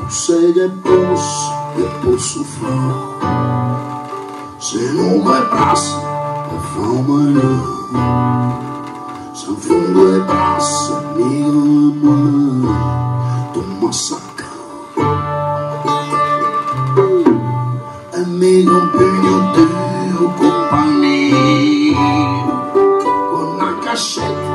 Sei che posso fare se non vai passa e fa male se in fondo è passa amico e me tu massacra e mi compagno di compagnia con una cascetta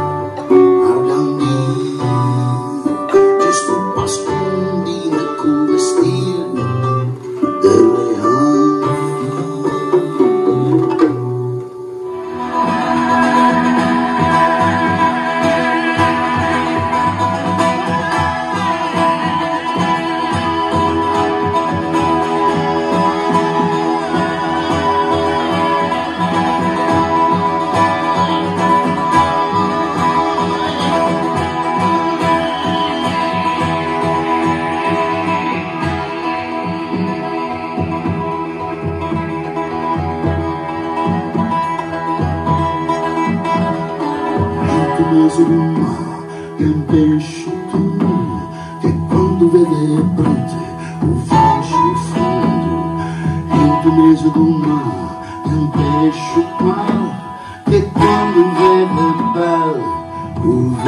che un pesce tu che quando vede prete un fascio in fondo in tu mese d'una che un pesce qua che quando vede bello un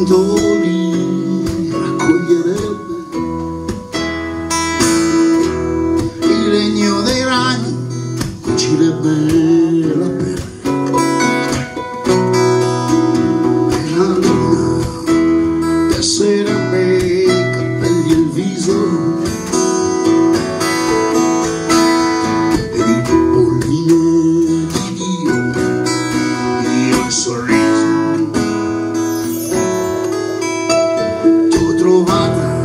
vento li raccoglierebbe, il legno dei ragni cucirebbe la pelle, e la luna tesserebbe i capelli e il viso, ed il polline di Dio il sorriso. Ti ho trovata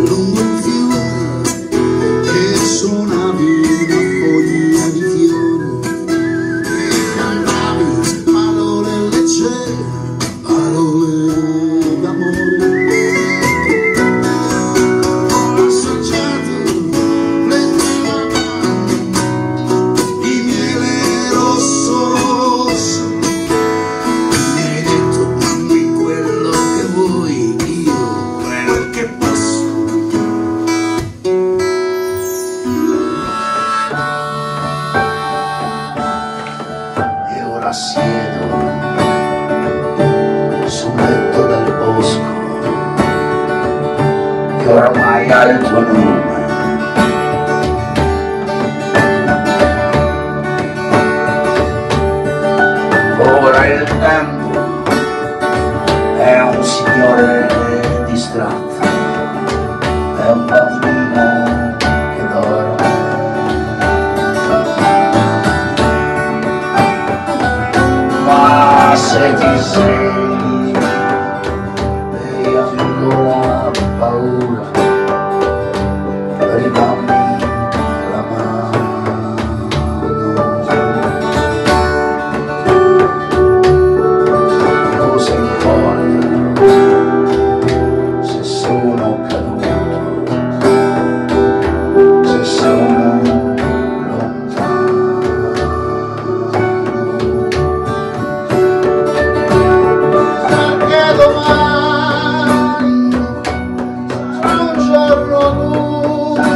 lungo il fiume che suonavi una foglia di fiori e cantavi parole leggere, parole d'amore. Ho assaggiato lentamente di miele rosso rosso, mi hai detto dammi quello che vuoi, io quello che posso. E ora siedo sul letto del bosco che oramai ha il tuo nome. Ora il tempo è un signore distratto, è un bambino che dorme. Ma se ti svegli e hai ancora paura, ridammi la mano. Cosa importa se sono caduto, se sono lontano? Perché domani sarà un giorno blu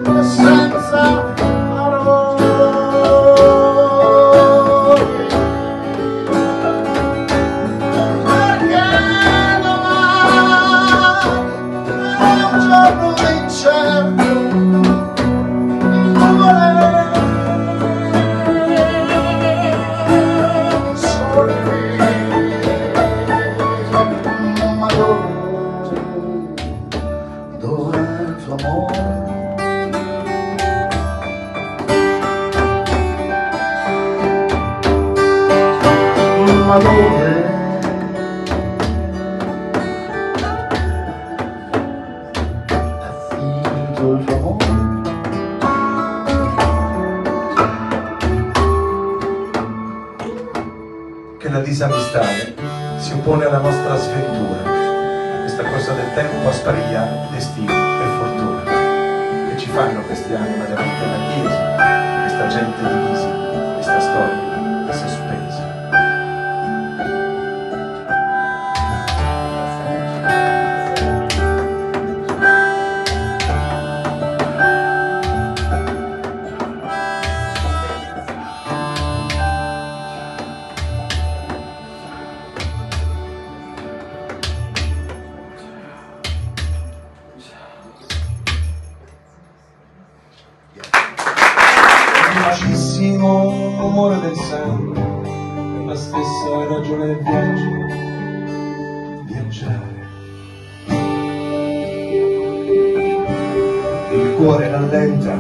e senza parole. Perché domani sarà un giorno incerto, di nuvole, di sole. Ma dov'è il tuo amore? Ma dove è finito il tuo amore? Che la disamistade si oppone alla nostra sventura, questa cosa del tempo a sparigliare destino e fortuna, che ci fanno queste anime davanti alla chiesa, questa gente divisa, questa storia sospesa. Facissimo rumore del sangue, la stessa ragione del viaggio, viaggiare. Il cuore rallenta,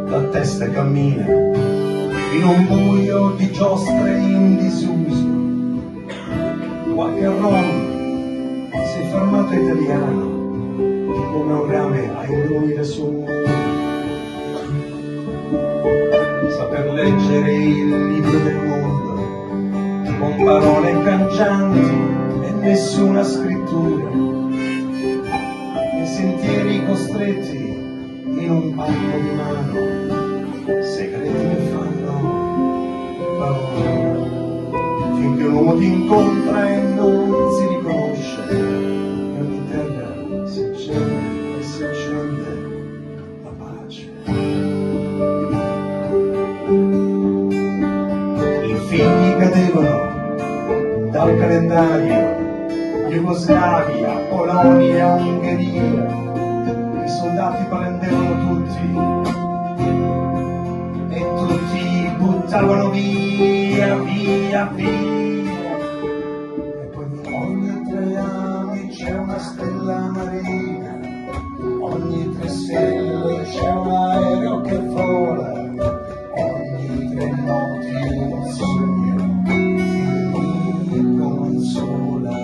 la testa cammina, in un buio di giostre in disuso. Qualche rom si è fermato italiano, come un rame a illuminare sul muro. Saper leggere il libro del mondo con parole cangianti e nessuna scrittura, e sentirli costretti in un palmo di mano, segreti mi fanno paura, finché un uomo ti incontra e non si riconosce, e ogni terra si accende e si accende la pace. I figli cadevano al calendario, Jugoslavia, Polonia, Ungheria, i soldati prendevano tutti e tutti buttavano via, via, via. E poi ogni 3 anni c'è una stella marina, ogni 3 stelle c'è un aereo che vola, ogni 3 notti un sogno che mi consola.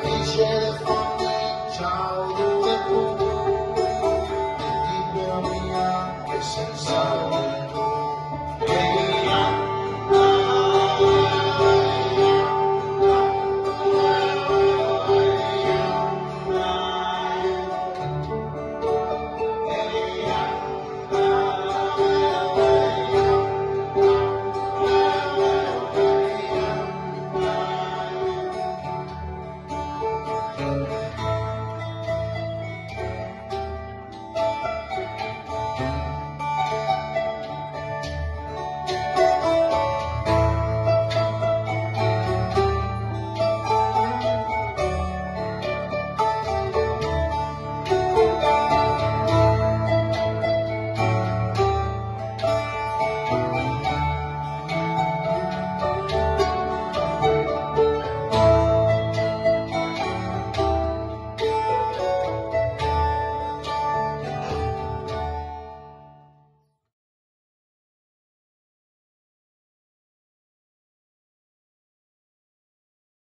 Dice